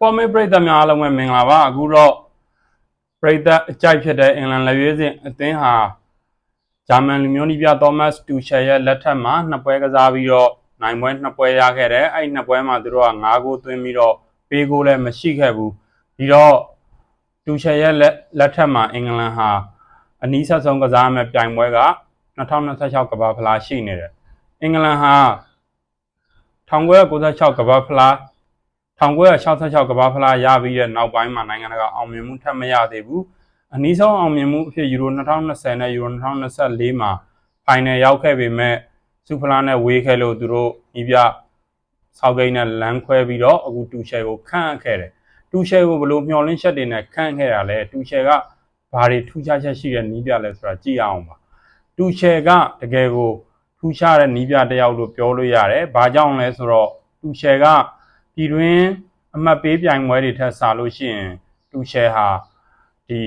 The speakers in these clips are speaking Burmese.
ပေါ်မေပရိသတ်များအားလုံးပဲမင်္ဂလာပါအခုတော့ပရိသတ်အကြိုက်ဖြစ်တဲ့အင်္ဂလန်လက်ရွေးစင်အသင်းဟာဂျာမန်လူမျိုးနည်းပြသောမတ်တူရှယ်ရဲ့လက်ထက်မှာနှစ်ပွဲကစားပြီးတော့နိုင်ပွဲနှစ်ပွဲရခဲ့တယ်အဲ့နှစ်ပွဲမှာသူတို့က9ဂိုးသွင်းပြီးတော့ပေးဂိုးလည်းမရှိခဲ့ဘူးဒီတော့တူရှယ်ရဲ့လက်ထက်မှာအင်္ဂလန်ဟာအနီးဆက်ဆုံးကစားမဲ့ပြိုင်ပွဲက2026ကမ္ဘာဖလားရှိနေတယ်အင်္ဂလန်ဟာ1996ကမ္ဘာဖလား1966ကမ္ဘာဖလားရပြီးတဲ့နောက်ပိုင်းမှာနိုင်ငံတကာအောင်မြင်မှုထပ်မရသေးဘူးအနည်းဆုံးအောင်မြင်မှုအဖြစ်ယူရို2020နဲ့ယူရို2024မှာဖိုင်နယ်ရောက်ခဲ့ပေမဲ့စူဖလားနဲ့ဝေးခဲ့လို့သူတို့ဤပြဆောက်ဂိမ်းနဲ့လမ်းခွဲပြီးတော့အခုတူရှယ်ကိုခန့်အပ်ခဲ့တယ်တူရှယ်ကိုဘလို့မျှော်လင့်ချက်တွေနဲ့ခန့်ခဲ့တာလဲတူရှယ်ကဘာတွေထူးခြားချက်ရှိတဲ့နီးပြလဲဆိုတာကြည့်အောင်ပါတူရှယ်ကတကယ်ကိုထူးခြားတဲ့နီးပြတစ်ယောက်လို့ပြောလို့ရတယ်ဘာကြောင့်လဲဆိုတော့တူရှယ်ကပြည်တွင်းအမှတ်ပေးပြိုင်ပွဲတွေထက်စားလို့ရှိရင်တူရှယ်ဟာဒီ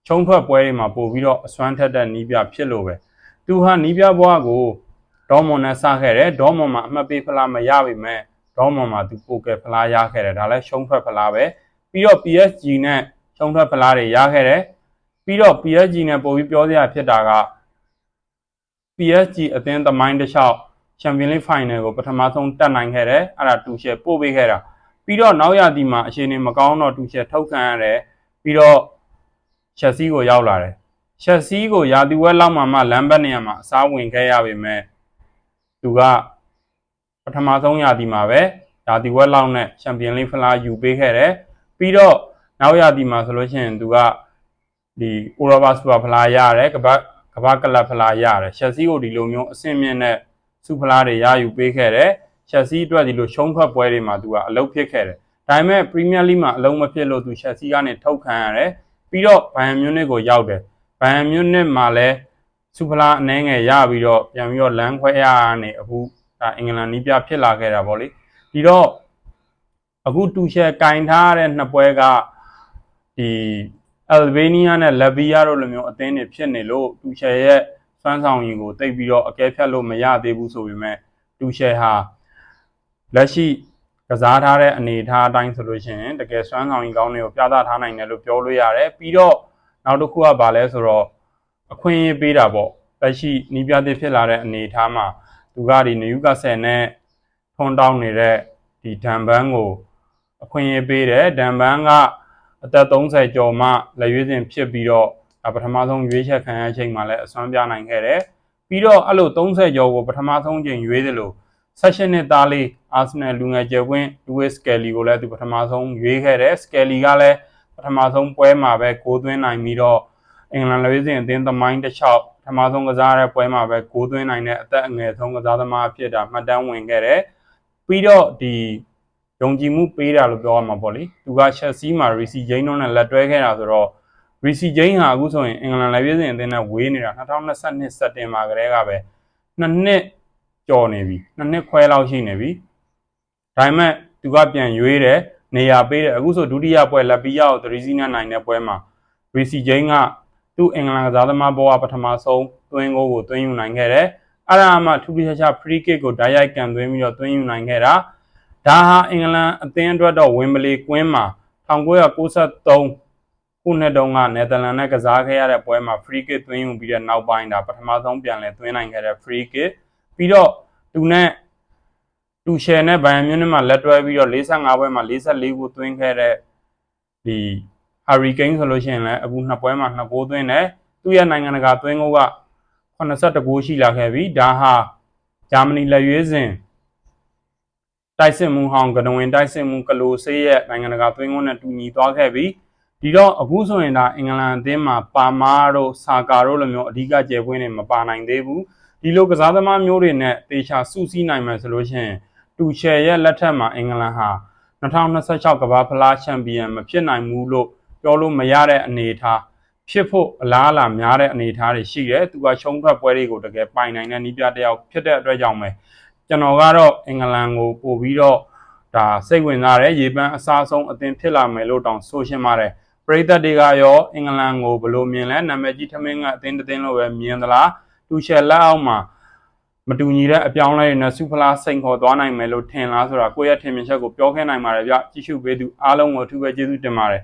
ချုံထွက်ပွဲတွေမှာပို့ပြီးတော့အစွမ်းထက်တဲ့နီးပြဖြစ်လို့ပဲသူဟာနီးပြဘွားကိုဒေါမွန်နဲ့စခဲ့တယ်ဒေါမွန်မှာအမှတ်ပေးဖလားမရပေမဲ့ဒေါမွန်မှာသူပိုကယ်ဖလားရခဲ့တယ်ဒါလည်းရှုံးထွက်ဖလားပဲပြီးတော့ PSG နဲ့ရှုံးထွက်ဖလားတွေရခဲ့တယ်ပြီးတော့ PSG နဲ့ပို့ပြီးပြောစရာဖြစ်တာက PSG အသင်းသမိုင်းတစ်လျှောက်ချန်ပီယံလိဖိုင်နယ်ကိုပထမဆုံးတက်နိုင်ခဲ့တယ်အဲ့ဒါတူရှယ်ပို့ပေးခဲ့တာပြီးတော့နောက်ရာသီမှာအခြေအနေမကောင်းတော့တူရှယ်ထုတ်ခံရတယ်ပြီးတော့ချက်စီကိုရောက်လာတယ်ချက်စီကိုရာသီဝက်လောက်မှလမ်းဘက်နေရာမှာအစားဝင်ခဲ့ရပေမဲ့သူကပထမဆုံးရာသီမှာပဲရာသီဝက်လောက်နဲ့ချန်ပီယံလိဖလားယူပေးခဲ့တယ်ပြီးတော့နောက်ရာသီမှာဆိုလို့ရှိရင်သူကဒီဥရောပစူပါဖလားရတယ်ကမ္ဘာကလပ်ဖလားရတယ်ချက်စီကိုဒီလိုမျိုးအဆင့်မြင့်တဲ့စူဖလားတွေရယူပေးခဲ့တယ်ချက်စီအတွက်ဒီလိုရှုံးထွက်ပွဲတွေမှာသူကအလုပ်ဖြစ်ခဲ့တယ်ဒါပေမဲ့ပရီးမီးယားလိမှာအလုံးမဖြစ်လို့သူချက်စီကနေထုတ်ခံရတယ်ပြီးတော့ဘိုင်ယန်မြူးနစ်ကိုရောက်တယ်ဘိုင်ယန်မြူးနစ်မှာလည်းစူဖလားအနှဲငယ်ရပြီးတော့ပြန်ပြီးတော့လမ်းခွဲရကနေအခုဒါအင်္ဂလန်နီးပြဖြစ်လာခဲ့တာပေါ့လေဒီတော့အခုတူရှယ်ကင်ထားတဲ့နှစ်ပွဲကဒီအယ်ဘေးနီးယားနဲ့လက်ဗီးယားတို့လိုမျိုးအသင်းတွေဖြစ်နေလို့တူရှယ်ရဲ့စွမ်းဆောင်ရည်ကိုတိတ်ပြီးတော့အကဲဖြတ်လို့မရသေးဘူးဆိုပေမဲ့တူရှယ်ဟာလက်ရှိကစားထားတဲ့အနေအထားအတိုင်းဆိုလို့ရှိရင်တကယ်စွမ်းဆောင်ရည်ကောင်းတွေကိုပြသထားနိုင်တယ်လို့ပြောလို့ရတယ်ပြီးတော့နောက်တစ်ခုကဘာလဲဆိုတော့အခွင့်အရေးပေးတာပေါ့လက်ရှိနီးပြသစ်ဖြစ်လာတဲ့အနေအထားမှာသူကဒီနယူကာဆယ်နဲ့ထွန်းတောင်းနေတဲ့ဒီဒန်ဘန်းကိုအခွင့်အရေးပေးတယ်ဒန်ဘန်းကအသက်30ကျော်မှလက်ရွေးစင်ဖြစ်ပြီးတော့ပထမဆုံးရွေးချက်ခံရချိန်မှာလည်းအစွမ်းပြနိုင်ခဲ့တယ်ပြီးတော့အဲ့လို30ကျော်ကိုပထမဆုံးချိန်ရွေးတယ်လို့16နှစ်သားလေးအာဆင်နယ်လူငယ်ကျယ်ပွင့်လူးဝစ်စကယ်လီကိုလည်းသူပထမဆုံးရွေးခဲ့တယ်စကယ်လီကလည်းပထမဆုံးပွဲမှာပဲဂိုးသွင်းနိုင်ပြီးတော့အင်္ဂလန်လက်ရွေးစင်အသင်းသမိုင်းတစ်လျှောက်ပထမဆုံးကစားတဲ့ပွဲမှာပဲဂိုးသွင်းနိုင်တဲ့အသက်အငယ်ဆုံးကစားသမားဖြစ်တာမှတ်တမ်းဝင်ခဲ့တယ်ပြီးတော့ဒီယုံကြည်မှုပေးတာလို့ပြောရမှာပေါ့လေသူကချက်စီမှာရီစီဂျိန်းတို့နဲ့လက်တွဲခဲ့တာဆိုတော့ရီစီဂျိန်းဟာအခုဆိုရင်အင်္ဂလန်လက်ရွေးစင်အသင်းနဲ့ဝေးနေတာ2022စက်တင်ဘာကတည်းကပဲ2နှစ်ကျော်နေပြီ2နှစ်ခွဲလောက်ရှိနေပြီဒါပေမဲ့သူကပြန်ရွေးတယ်နေရာပေးတယ်အခုဆိုဒုတိယပွဲလက်ပြီးရောက်3စီးနဲ့နိုင်တဲ့ပွဲမှာရီစီဂျိန်းကသူ့အင်္ဂလန်ကစားသမားဘောကပထမဆုံးသွင်းဂိုးကိုသွင်းယူနိုင်ခဲ့တယ်အဲ့ဒါမှထူးထူးခြားခြား free kick ကိုဓာတ်ရိုက်ကန်သွင်းပြီးတော့သွင်းယူနိုင်ခဲ့တာဒါဟာအင်္ဂလန်အသင်းအတွက်တော့ဝင်ဘလီကွင်းမှာ1993ခုနှစ်တုန်းကနယ်သာလန်နဲ့ကစားခဲ့ရတဲ့ပွဲမှာ free kick သွင်းယူပြီးတဲ့နောက်ပိုင်းဒါပထမဆုံးပြန်လည်သွင်းနိုင်ခဲ့တဲ့ free kick ပြီးတော့သူနဲ့တူရှယ်နဲ့ဘိုင်ယန်မြူးနစ်မှာလက်တွဲပြီးတော့45ပွဲမှာ44ကိုသွင်းခဲ့တဲ့ဒီဟာရီကိန်းဆိုလို့ရှိရင်လည်းအခုနှစ်ပွဲမှာ2ဂိုးသွင်းတယ်သူ့ရဲ့နိုင်ငံတကာသွင်းဂိုးက82ဂိုးရှိလာခဲ့ပြီဒါဟာဂျာမနီလက်ရွေးစင်တိုက်စစ်မှုဟောင်းကနဝင်တိုက်စစ်မှုကလိုဆေးရဲ့နိုင်ငံတကာသွင်းဂိုးနဲ့တူညီသွားခဲ့ပြီဒီတော့အခုဆိုရင်ဒါအင်္ဂလန်အသင်းမှာပါမာတို့ဆာကာတို့လိုမျိုးအဓိကကျယ်ပွင့်တွေမပါနိုင်သေးဘူးဒီလိုကစားသမားမျိုးတွေနဲ့တေချာစုစည်းနိုင်မယ်ဆိုလို့ရှိရင်တူရှယ်ရဲ့လက်ထက်မှာအင်္ဂလန်ဟာ2026ကမ္ဘာဖလားချန်ပီယံမဖြစ်နိုင်ဘူးလို့ပြောလို့မရတဲ့အနေအထားဖြစ်ဖို့အလားအလာများတဲ့အနေအထားတွေရှိတယ်သူကရှုံးထွက်ပွဲတွေကိုတကယ်ပိုင်နိုင်တဲ့နီးပြတစ်ယောက်ဖြစ်တဲ့အတွက်ကြောင့်ပဲကျွန်တော်ကတော့အင်္ဂလန်ကိုပို့ပြီးတော့ဒါစိတ်ဝင်စားတယ်ရေပန်းအစားဆုံးအသင်းဖြစ်လာမယ်လို့တောင်ဆိုရှင်းပါတယ်ပရိသတ်တွေကရောအင်္ဂလန်ကိုဘယ်လိုမြင်လဲနာမည်ကြီးထမင်းကအသင်းတစ်သင်းလို့ပဲမြင်သလားတူရှယ်လက်အောက်မှာ မတူညီတဲ့အပြောင်းအလဲတွေနဲ့စုဖလားစိန်ခေါ်သွားနိုင်မယ်လို့ထင်လားဆိုတာကိုယ့်ရဲ့ထင်မြင်ချက်ကိုပြောခဲ့နိုင်ပါတယ်ဗျကြည့်ရှုပေးသူအားလုံးကိုအထူးပဲကျေးဇူးတင်ပါတယ်